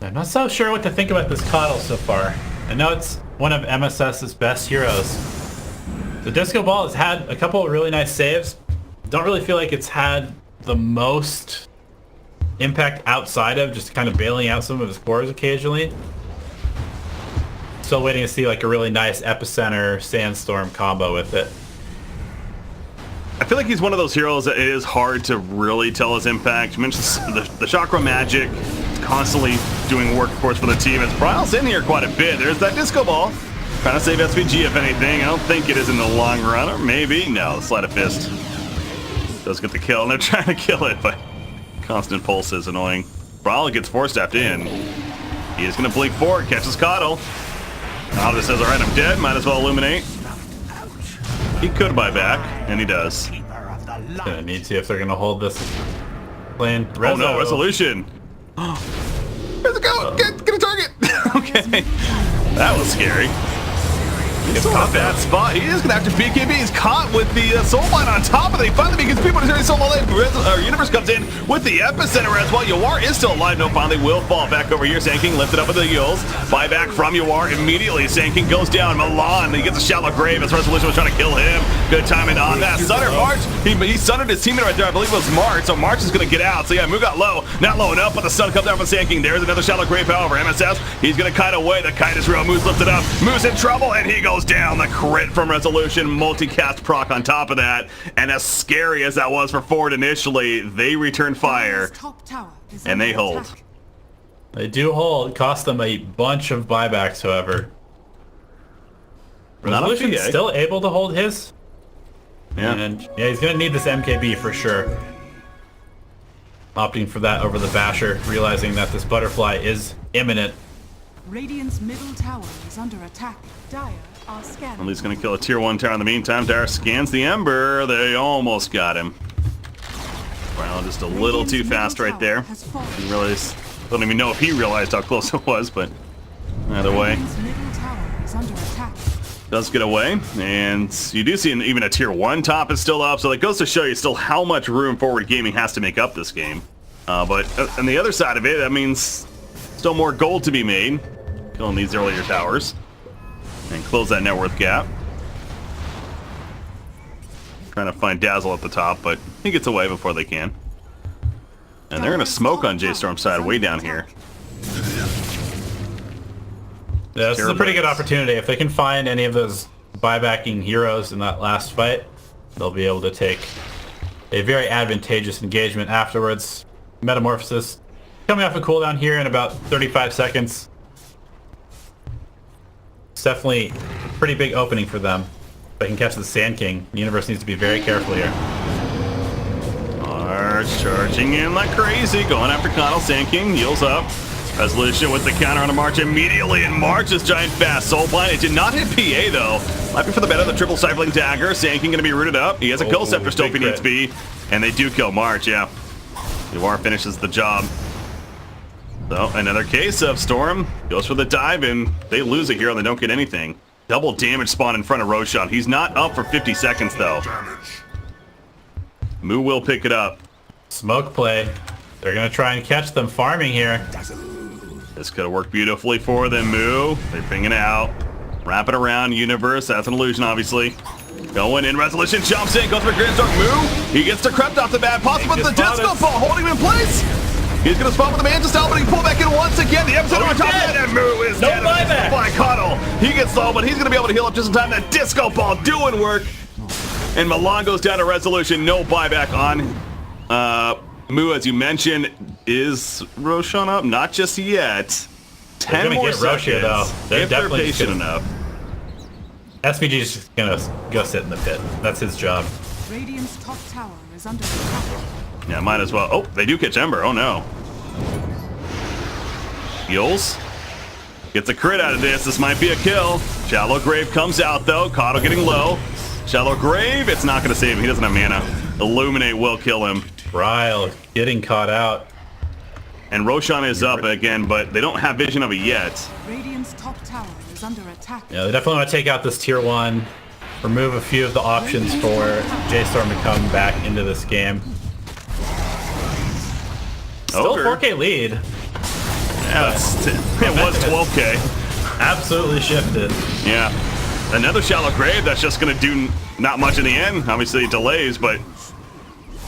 I'm not so sure what to think about this Coddle so far. I know it's one of MSS's best heroes. The Disco Ball has had a couple of really nice saves. Don't really feel like it's had the most impact outside of just kind of bailing out some of his cores occasionally. Still waiting to see like a really nice Epicenter Sandstorm combo with it. I feel like he's one of those heroes that it is hard to really tell his impact. You mentioned the Chakra Magic, constantly doing work, of course, for the team. As Bryle's in here quite a bit. There's that Disco Ball. Trying to save SVG, if anything. I don't think it is in the long run, or maybe. No, Sleight of Fist does get the kill, and they're trying to kill it, but constant pulse is annoying. Bryle gets force-staffed in. He is going to blink forward, catches Coddle. Now this says, all right, I'm dead. Might as well illuminate. He could buy back, and he does. Gonna need to see if they're gonna hold this lane. Oh no, Resolution! Where's it go? Get a target! Okay, that was scary. He's still at that spot. He is gonna have to BKB. He's caught with the soul line on top of it. He finally begins people to turn solo lane. Universe comes in with the epicenter as well. Yawar is still alive. No, finally will fall back over here. Sand King lifted up with the heels. Buyback from Yawar immediately. Sand King goes down. Milan, he gets a shallow grave as Resolution was trying to kill him. Good timing on that. Sunder March. He sundered his teammate right there. I believe it was March. So March is gonna get out. So yeah, Moo got low. Not low enough, but the sun comes down from Sand King. There's another shallow grave. However, MSS, he's gonna kite away. The kite is real. Moo's lifted up. Moo's in trouble, and he goes down. The crit from Resolution, multicast proc on top of that, and as scary as that was for Ford initially, they return fire, and they hold. They do hold. Cost them a bunch of buybacks, however. Resolution's still able to hold his. Yeah. And yeah, he's gonna need this MKB for sure. Opting for that over the Basher, realizing that this butterfly is imminent. Radiant's middle tower is under attack. Dire are scanned. At least going to kill a tier 1 tower in the meantime. Dara scans the Ember. They almost got him. Well, just a little too fast right there. Didn't realize, don't even know if he realized how close it was, but either way. Radiant's middle tower is under attack. Does get away, and you do see even a tier 1 top is still up, so that goes to show you still how much room Forward Gaming has to make up this game. But on the other side of it, that means still more gold to be made, killing these earlier towers, and close that net worth gap. Trying to find Dazzle at the top, but he gets away before they can. And they're going to smoke on J-Storm's side way down here. Yeah, this is a pretty good opportunity. If they can find any of those buybacking heroes in that last fight, they'll be able to take a very advantageous engagement afterwards. Metamorphosis coming off a cooldown here in about 35 seconds. It's definitely a pretty big opening for them. If they can catch the Sand King, the universe needs to be very careful here. Arch charging in like crazy, going after Connell. Sand King heals up. Resolution with the counter on a March immediately, and March is giant fast. Soulblind, it did not hit PA though. Might be for the better, the triple stifling dagger. Sand King gonna be rooted up. He has a kill scepter still if he needs to be, and they do kill March, yeah. Yuar finishes the job. So, another case of Storm goes for the dive, and they lose a hero and they don't get anything. Double damage spawn in front of Roshan. He's not up for 50 seconds though. Moo will pick it up. Smoke play. They're gonna try and catch them farming here. This could have worked beautifully for them, Moo. They're pinging out. Wrap it around, Universe. That's an illusion, obviously. Going in, Resolution jumps in, goes for Grimstorm. Moo, he gets decrypt off the bat. Possible with the disco ball, holding him in place. He's going to spot with the Manta Style, but he pull back in once again. The episode on top of that, and Moo is dead. Buyback. By Cuddle. He gets low, but he's going to be able to heal up just in time. That disco ball doing work. And Milan goes down to Resolution. No buyback on Moo, as you mentioned. Is Roshan up? Not just yet. 10 more seconds. Though. They're if they're definitely patient enough. SVG's just gonna go sit in the pit. That's his job. Radiant's top tower is under attack. Yeah, might as well. Oh, they do catch Ember. Oh no. Heals. Gets a crit out of this. This might be a kill. Shallow Grave comes out though. Cotto getting low. Shallow Grave. It's not going to save him. He doesn't have mana. Illuminate will kill him. Ryle getting caught out. And Roshan is up again, but they don't have vision of it yet. Radiant's top tower is under attack. Yeah, they definitely want to take out this tier 1. Remove a few of the options for J-Storm to come back into this game. Still Ogre. 4K lead. Yeah, it was 12K. Absolutely shifted. Yeah. Another Shallow Grave that's just going to do not much in the end. Obviously it delays, but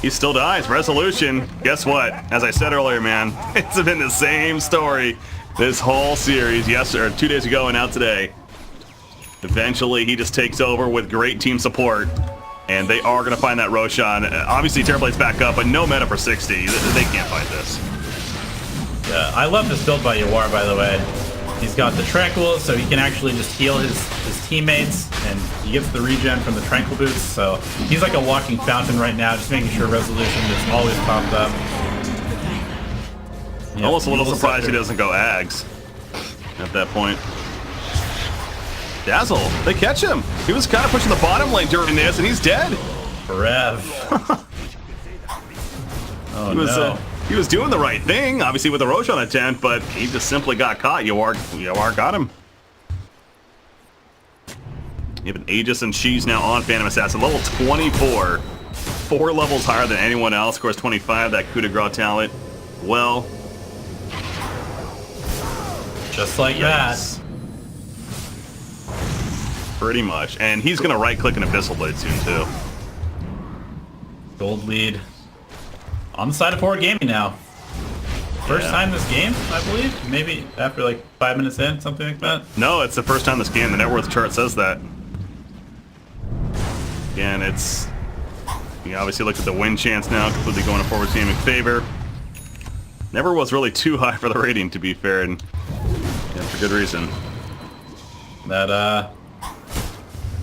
he still dies. Resolution. Guess what? As I said earlier, man, it's been the same story this whole series. Or 2 days ago and now today. Eventually, he just takes over with great team support, and they are going to find that Roshan. Obviously, Terrorblade's back up, but no meta for 60. They can't fight this. Yeah, I love this build by Yuar, by the way. He's got the Tranquil, so he can actually just heal his teammates, and he gets the regen from the Tranquil boots, so he's like a walking fountain right now, just making sure Resolution is always popped up. Yeah, almost a little surprised he doesn't go Ags at that point. Dazzle, they catch him. He was kind of pushing the bottom lane during this, and he's dead. Rev. Oh, no. He was doing the right thing, obviously with the Roshan attempt, but he just simply got caught. Yuar got him. You have an Aegis and she's now on Phantom Assassin, level 24. 4 levels higher than anyone else. Of course, 25, that coup de grace talent. Well. Just like that. Pretty much. And he's going to right-click an Abyssal Blade soon, too. Gold lead. On the side of Forward Gaming now. First time this game, I believe? Maybe after like 5 minutes in, something like that? No, it's the first time this game. The net worth chart says that. Again, it's... You obviously look at the win chance now, completely going in Forward Gaming favor. Never was really too high for the rating, to be fair, and for good reason. That,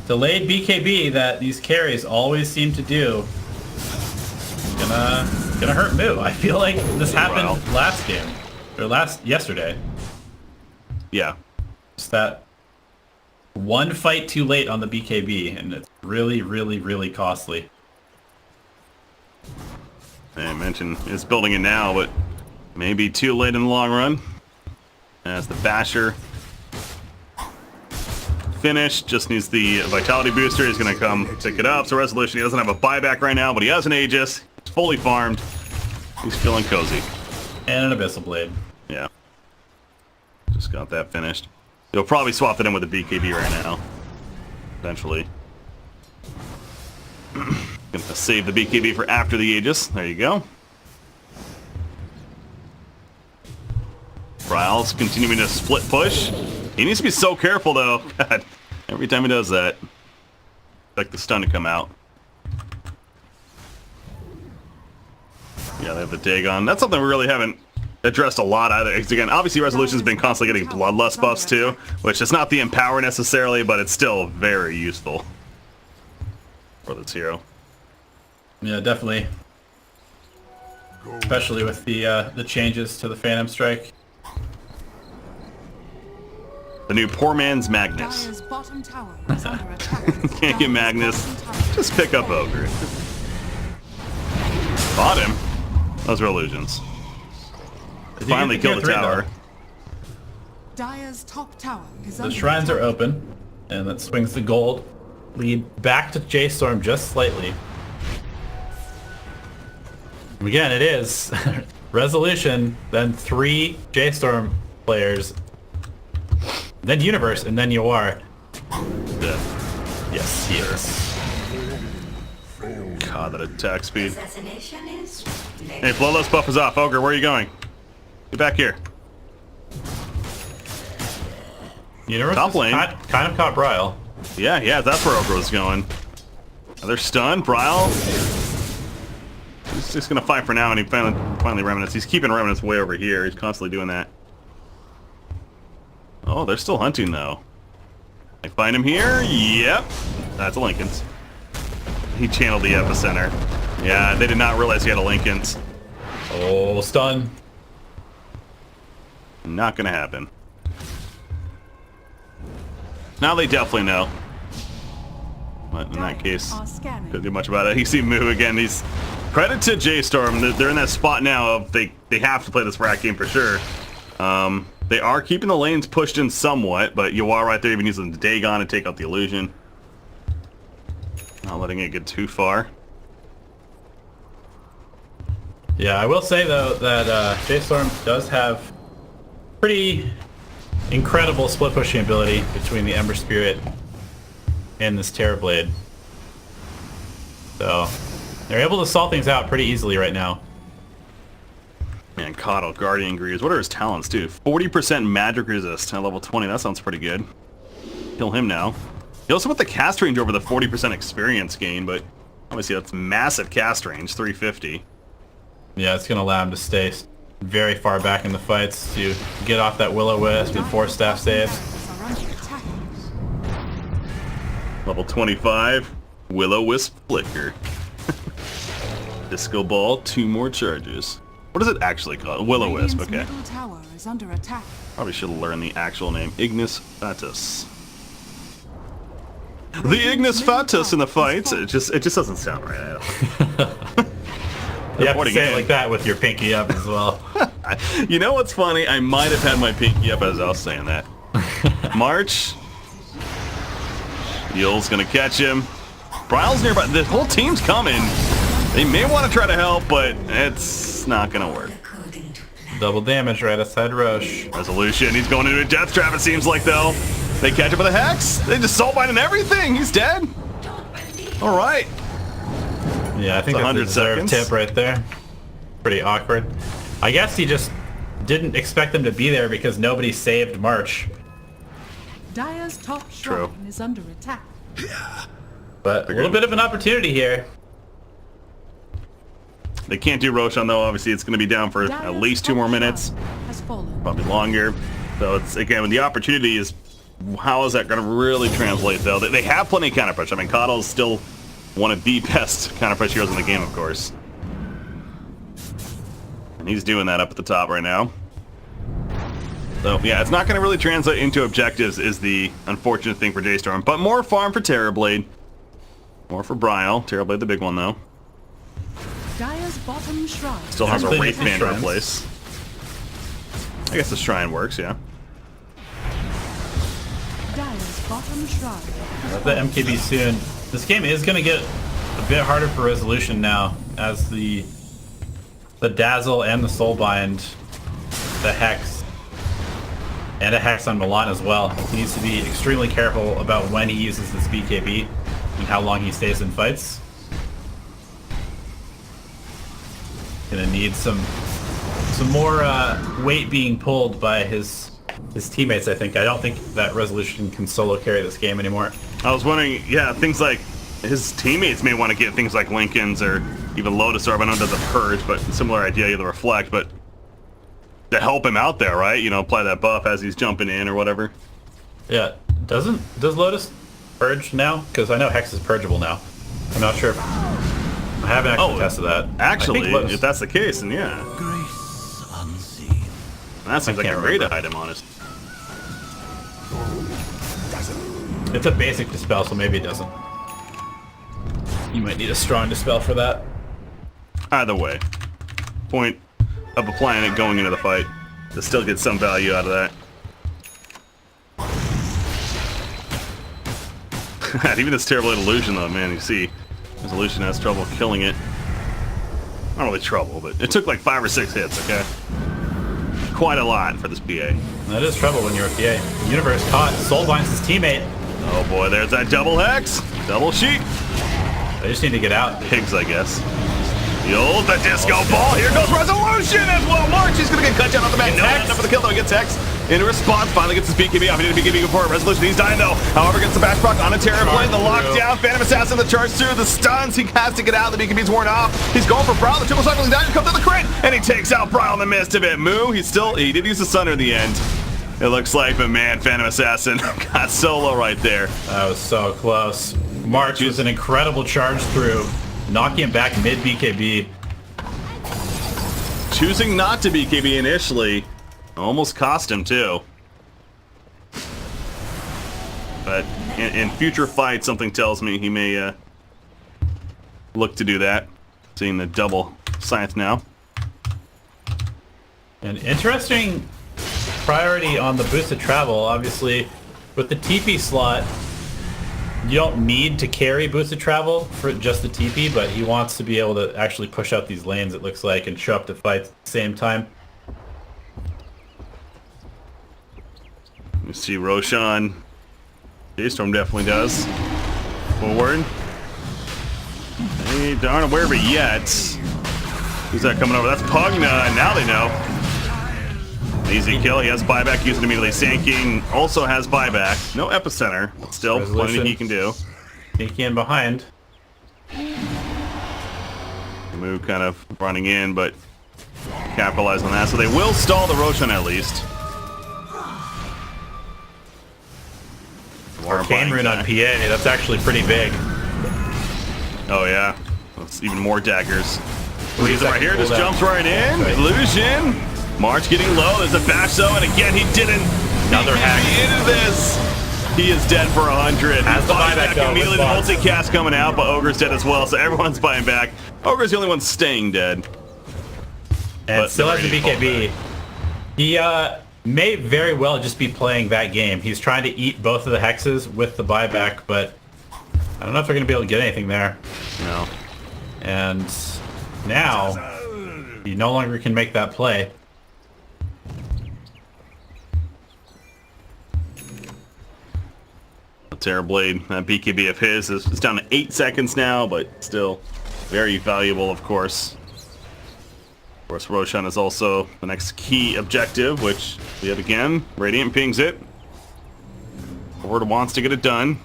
delayed BKB that these carries always seem to do. Gonna hurt Moo. I feel like this happened last game. Or yesterday. Yeah. Just that one fight too late on the BKB, and it's really, really, really costly. I mentioned it's building it now, but maybe too late in the long run. As the Basher finished, just needs the Vitality booster. He's going to come pick it up. So Resolution, he doesn't have a buyback right now, but he has an Aegis. He's fully farmed. He's feeling cozy. And an Abyssal Blade. Yeah. Just got that finished. He'll probably swap it in with the BKB right now. Eventually. Gonna save the BKB for after the Aegis. There you go. Bryle's continuing to split push. He needs to be so careful though. God, every time he does that. Expect the stun to come out. Yeah, they have the Dagon. That's something we really haven't addressed a lot either. Because again, obviously Resolution's been constantly getting Bloodlust buffs too, which is not the Empower necessarily, but it's still very useful for this hero. Yeah, definitely. Especially with the changes to the Phantom Strike. The new poor man's Magnus. Dire's bottom tower is under attack. Can't get Magnus. Just pick up Ogre. Bought him. Those were illusions. Finally killed the tower. Dire's top tower is The under shrines attack. are open, and that swings the gold lead back to J-Storm just slightly. Again, it is Resolution, then 3 J-Storm players, then Universe, and then you are. Dead. Yes, he is. God, that attack speed. Assassination is Hey, Bloodlust buff is off. Ogre, where are you going? Get back here. Universe Top is lane. kind of caught Bryle. Yeah, that's where Ogre was going. Another stun. Bryle. He's just gonna fight for now, and he finally Remnants. He's keeping Remnants way over here. He's constantly doing that. Oh, they're still hunting though. I find him here. Yep, that's a Lincoln's. He channeled the epicenter. Yeah, they did not realize he had a Lincoln's. Oh, stun. Not gonna happen. Now they definitely know. But in that case, Are scanning. couldn't do much about it. You see Moo again. He's credit to J-Storm. They're in that spot now of they have to play this rack game for sure. They are keeping the lanes pushed in somewhat, but you are right there even using the Dagon to take out the illusion. Not letting it get too far. Yeah, I will say though that J-Storm does have pretty incredible split pushing ability between the Ember Spirit and this Terrorblade. So they're able to solve things out pretty easily right now. Man, Coddle, Guardian Greaves. What are his talents, too? 40% magic resist at level 20. That sounds pretty good. Kill him now. He also put the cast range over the 40% experience gain, but obviously that's massive cast range, 350. Yeah, it's going to allow him to stay very far back in the fights to get off that Will-O-Wisp and 4 staff saves. Are under attack. Level 25, Will-O-Wisp Flicker. Disco Ball, 2 more charges. What is it actually called? Will-O-Wisp, okay. Radiant's middle tower is under attack. Probably should have learned the actual name. Ignis Fatuus. The Ignis Fatuus in the fights. It just doesn't sound right. I don't. You have to Reporting say it in. like that with your pinky up as well. You know what's funny? I might have had my pinky up as I was saying that. March. Yul's gonna catch him. Bryle's nearby. The whole team's coming. They may want to try to help, but it's not gonna work. according to plan. Double damage right outside Roche. Resolution. He's going into a death trap, it seems like, though. They catch him with a hex. They just soulbind and everything. He's dead. All right. Yeah, I think It's that's a 100 deserved seconds. tip right there. Pretty awkward. I guess he just didn't expect them to be there because nobody saved March. Dire's top True. shrine is under attack. But a little bit of an opportunity here. They can't do Roshan, though. Obviously, it's going to be down for at Dire's least 2 top more shrine minutes. Has fallen. Probably longer. So it's, again, the opportunity is, how is that going to really translate, though? They have plenty of counter push. I mean, Coddle's still one of the best counter push heroes in the game, of course. And he's doing that up at the top right now. So yeah, it's not going to really translate into objectives is the unfortunate thing for Daystorm. But more farm for Terrorblade. More for Brile. Terrorblade the big one though. Dire's bottom shrine. Still has a Everything Wraith is Man to shrines. replace. I guess the Shrine works, yeah. Dire's bottom shrine. The MKB soon. This game is going to get a bit harder for resolution now, as the Dazzle and the Soulbind, the Hex, and a Hex on Milan as well. He needs to be extremely careful about when he uses this BKB and how long he stays in fights. Gonna need some more weight being pulled by his teammates, I think. I don't think that resolution can solo carry this game anymore. I was wondering, yeah, things like his teammates may want to get things like Lincoln's or even Lotus Orb. I know it doesn't hurt, but similar idea, the Reflect, but to help him out there, right? You know, apply that buff as he's jumping in or whatever. Yeah, does Lotus purge now? Because I know Hex is purgeable now. I'm not sure if I haven't actually tested that. Actually, Lotus, if that's the case, then yeah. Grace unseen. That seems like a can't great remember. item, honestly. it's a basic dispel, so maybe it doesn't. You might need a strong dispel for that. Either way, point of applying it going into the fight to still get some value out of that. Even this terrible illusion, though, man, you see, this illusion has trouble killing it. Not really trouble, but it took like 5 or 6 hits, okay? Quite a lot for this BA. That is trouble when you're a PA. Universe caught. Soulbind's his teammate. Oh boy, there's that double hex, double sheep. They just need to get out. Pigs, I guess. The disco ball. Here goes Resolution as well. March, he's going to get cut down on the back. No, enough for the kill, though. He gets Hex. In response, finally gets his BKB off. He did a BKB before Resolution. He's dying, though. However, gets the bash proc on a Terrorblade. The lockdown. Phantom Assassin, the charge through. The stuns. He has to get out. The BKB's worn off. He's going for Brile. The triple cycling down. Here comes to the crit. And he takes out Brile in the midst of it. Moo, he did use the Sunder in the end. It looks like, but man, Phantom Assassin got solo right there. That was so close. March was an incredible charge through, knocking him back mid BKB. Choosing not to BKB initially almost cost him too. But in future fights, something tells me he may look to do that. Seeing the double scythe now. An interesting priority on the boosted travel. Obviously, with the TP slot, you don't need to carry boosted travel for just the TP, but he wants to be able to actually push out these lanes, it looks like, and show up to fight at the same time. You see Roshan. Daystorm definitely does. Forward. They aren't aware of it yet. Who's that coming over? That's Pugna, and now they know. Easy kill. He has buyback. Use it immediately. Sand also has buyback. No epicenter, but still Resolution. plenty he can do. Sneaking in behind. Moo kind of running in, but capitalize on that. So they will stall the Roshan at least. Arcane Rune on PA. That's actually pretty big. Oh yeah. That's even more daggers. Leaves it right here. Just Cooldown. jumps right in. Right. Illusion. March getting low. There's a bash though, and again he didn't. Another hack. Into this. He is dead for 100. Has the Buying buyback back though, immediately. The response. multicast coming out, but Ogre's dead as well, so everyone's buying back. Ogre's the only one staying dead. And But still they're has the ready to BKB. He may very well just be playing that game. He's trying to eat both of the hexes with the buyback, but I don't know if they're going to be able to get anything there. No. And now he no longer can make that play. Terrorblade, that BKB of his is down to 8 seconds now, but still very valuable, of course. Of course, Roshan is also the next key objective, which, yet again, Radiant pings it. Forward wants to get it done.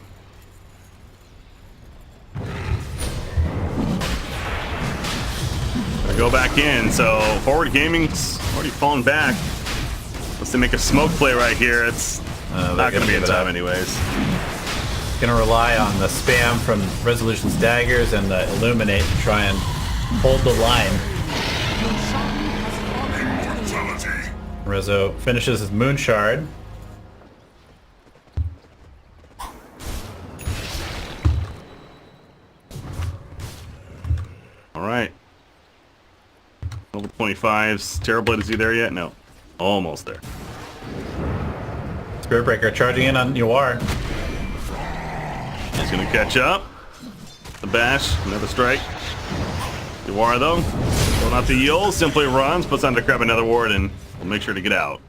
Gonna go back in, so Forward Gaming's already fallen back. Unless they make a smoke play right here, it's not gonna be in time anyways. Gonna rely on the spam from Resolution's daggers and the Illuminate to try and hold the line. Rezo finishes his Moon Shard. Alright. Level 25's Terrorblade, is he there yet? No. Almost there. Spirit Breaker charging in on Yawar. He's gonna catch up. The bash, another strike. Yawar though, going out the yield, simply runs, puts on to grab another ward, and will make sure to get out.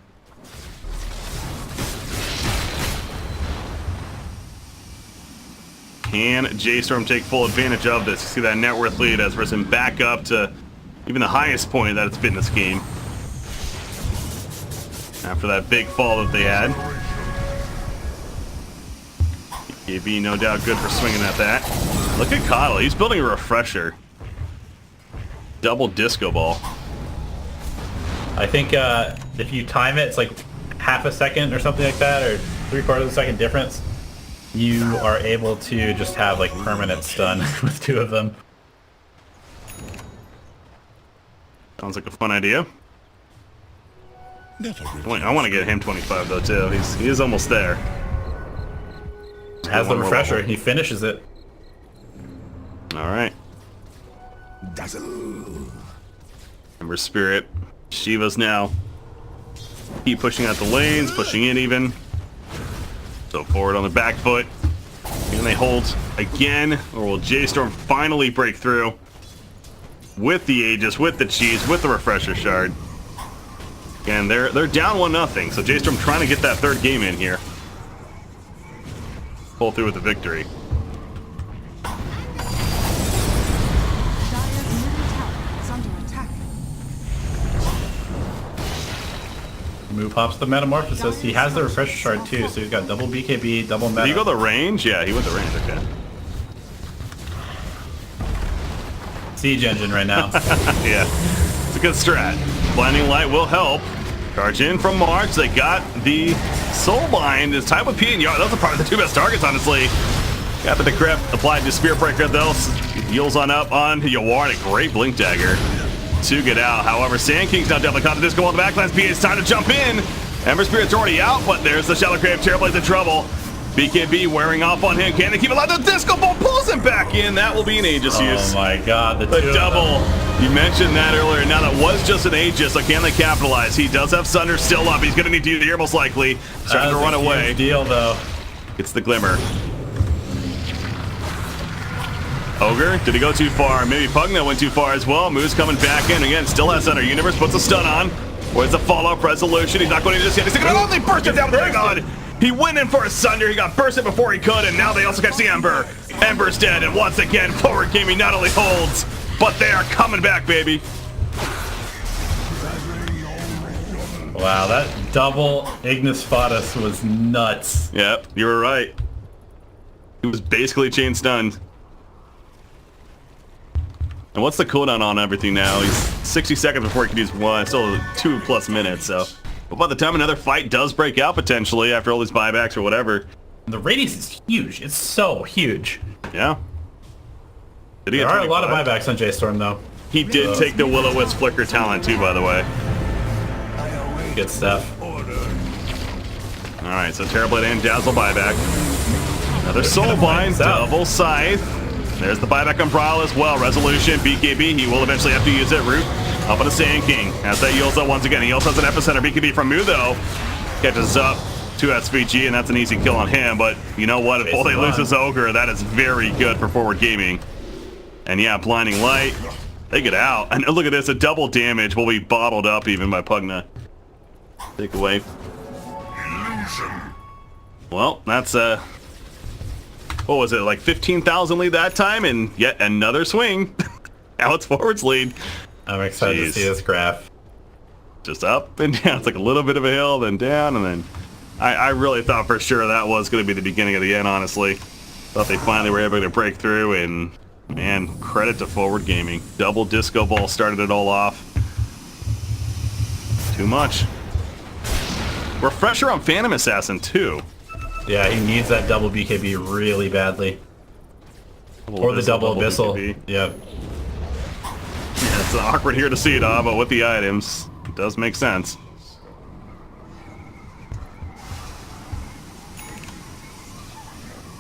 Can J-Storm take full advantage of this? You see that net worth lead has risen back up to even the highest point that it's been this game. After that big fall that they had. BKB no doubt good for swinging at that. Look at Coddle, he's building a refresher. Double disco ball. I think if you time it, it's like half a second or something like that, or 3/4 of a second difference. You are able to just have like permanent stun with 2 of them. Sounds like a fun idea. I want to get him 25 though too. He is almost there. Has the refresher. He finishes it. All right. Ember Spirit. Shiva's now. Keep pushing out the lanes, pushing in even. So forward on the back foot. Can they hold again? Or will J-Storm finally break through? With the Aegis, with the cheese, with the refresher shard. And they're down 1-0. So J-Storm trying to get that 3rd game in here. Pull through with the victory. Dire's middle tower is under attack. Move hops the Metamorphosis. He has the refresher shard too, so he's got double BKB, double meta. Did he go the range? Yeah, he went the range, okay. Siege engine right now. Yeah, it's a good strat. Blinding Light will help. Charge in from March. They got the Soulbind. It's tied with P and Yard. Those are probably the 2 best targets, honestly. Got the grip. Applied to Spirit Breaker, though. Heals on up on Yawar. A great Blink Dagger to get out. However, Sand King's now definitely caught the disco on the backlines. PA, it's time to jump in. Ember Spirit's already out, but there's the Shallow Grave. Terrorblade's in trouble. BKB wearing off on him. Can they keep it alive? The disco ball pulls him back in. That will be an Aegis use. Oh my god, the double. You mentioned that earlier. Now that was just an Aegis, so can they capitalize? He does have Sunder still up. He's going to need to use the air most likely. Starting to run away. Deal though. It's the Glimmer. Ogre, did he go too far? Maybe Pugna went too far as well. Moose coming back in again. Still has Sunder. Universe puts a stun on. Where's the follow-up resolution? He's not going to just yet. He's going to only burst it down. Hang on. He went in for a Sunder. He got bursted before he could, and now they also catch the Ember. Ember's dead, and once again, Forward Gaming not only holds, but they are coming back, baby. Wow, that double Ignis Fatuus was nuts. Yep, you were right. He was basically chain stunned. And what's the cooldown on everything now? He's 60 seconds before he can use one. Still 2+ minutes, so. But by the time another fight does break out, potentially, after all these buybacks or whatever. The radius is huge. It's so huge. Yeah. Did he there get are 25? a lot of buybacks on J-Storm, though. He did take the Will-O-Wisp Flicker talent, too, by the way. Good stuff. Alright, so Terrorblade and Dazzle buyback. Another Soulbind, double Scythe. There's the buyback on Prowl as well. Resolution, BKB, he will eventually have to use it. Root up on the Sand King. As that yields up once again. He also has an Epicenter. BKB from Mu, though. Catches up to SVG, and that's an easy kill on him. But you know what? If Ole loses Ogre, that is very good for Forward Gaming. And yeah, Blinding Light. They get out. And look at this. A double damage will be bottled up even by Pugna. Take away. Well, that's what was it, like 15,000 lead that time, and yet another swing. Now it's Forward's lead. I'm excited to see this graph. Just up and down. It's like a little bit of a hill, then down, and then I really thought for sure that was going to be the beginning of the end, honestly. Thought they finally were able to break through, and man, credit to Forward Gaming. Double disco ball started it all off. Too much. Refresher on Phantom Assassin, too. Yeah, he needs that double BKB really badly. Or the double Abyssal. BKB. Yep. Yeah, it's awkward here to see it all, but with the items, it does make sense.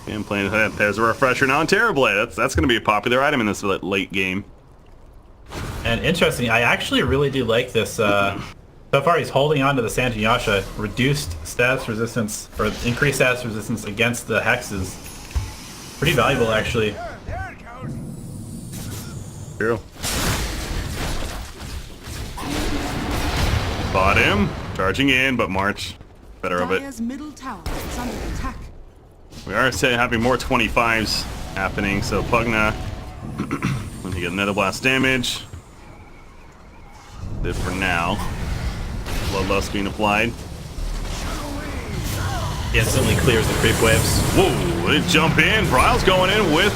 And playing that. There's a refresher now on Terrorblade. That's going to be a popular item in this late game. And interesting, I actually really do like this. So far, he's holding on to the Santanyasha. Reduced status resistance, or increased status resistance against the hexes. Pretty valuable, actually. True. Bought him. Charging in, but March. Better of it. Dire's middle tower is under attack. We are having more 25s happening, so Pugna when he get Nether Blast damage. Good for now. Bloodlust being applied. Instantly clears the creep waves. Whoa, they jump in. Bryle's going in with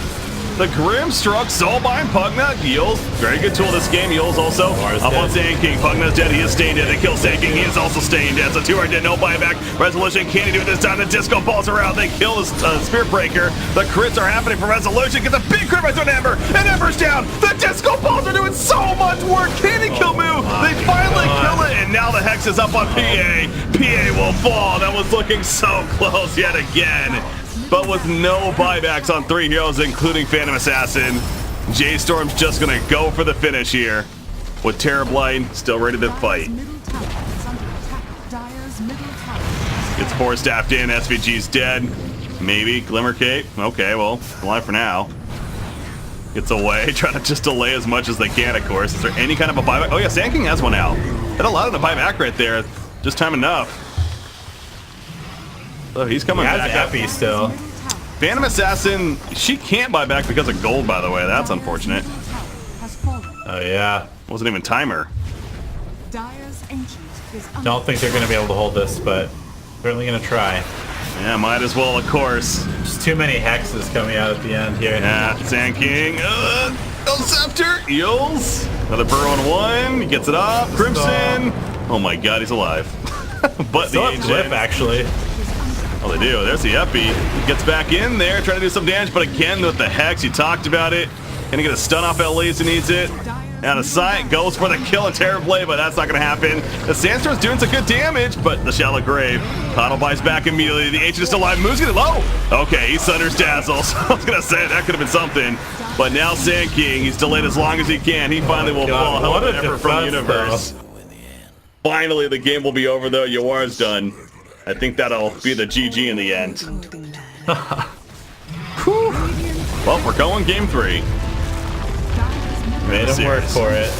the Grimstruck. Soulbind Pugna. Eels, very good tool this game. Eels also up on Sand King. Pugna's dead. He is staying dead. They kill Sand King. He is also staying dead. So 2 are dead. No buyback. Resolution. Can he do it this time? The disco balls around. They kill his Spirit Breaker. The crits are happening for Resolution. Gets a big crit right to an Ember. And Ember's down. The disco balls are doing so much work. Can he kill Moo? They finally kill it. And now the Hex is up on PA. PA will fall. That was looking so close yet again. But with no buybacks on 3 heroes, including Phantom Assassin, J-Storm's just going to go for the finish here. With Terrorblight still ready to fight. Middle tower is under attack. Dire's middle tower. Gets 4 staffed in, SVG's dead. Maybe, Glimmer Cape. Okay, well, alive for now. Gets away, trying to just delay as much as they can, of course. Is there any kind of a buyback? Oh yeah, Sand King has one out. That allowed him to buyback right there. Just time enough. Oh, he's coming back up. Epi still. Phantom Assassin, she can't buy back because of gold, by the way. That's unfortunate. Has fallen. Oh yeah. Wasn't even timer. Dire's ancient is under Don't think they're going to be able to hold this, but certainly going to try. Yeah, might as well, of course. Just too many hexes coming out at the end here. Yeah, Sand King. Scepter. Eels. Another burrow on 1. He gets it off. Crimson. Oh my god, he's alive. But Still the have Glyph, agent. actually. Oh, they do. There's the Epi. He gets back in there, trying to do some damage, but again with the Hex, you talked about it. Gonna get a stun off at least, he needs it. Out of sight, goes for the kill and Terrorblade, but that's not gonna happen. The Sandstorm's doing some good damage, but the Shallow Grave. Coddle buys back immediately. The Ancient is still alive. Moves getting low. Okay, he Sunders Dazzles. I was gonna say that could have been something. But now Sand King, he's delayed as long as he can. He finally will fall. Hell of an effort from the universe. Finally, the game will be over though. Yawar's done. I think that'll be the GG in the end. Well, we're going game 3. Made him work for it.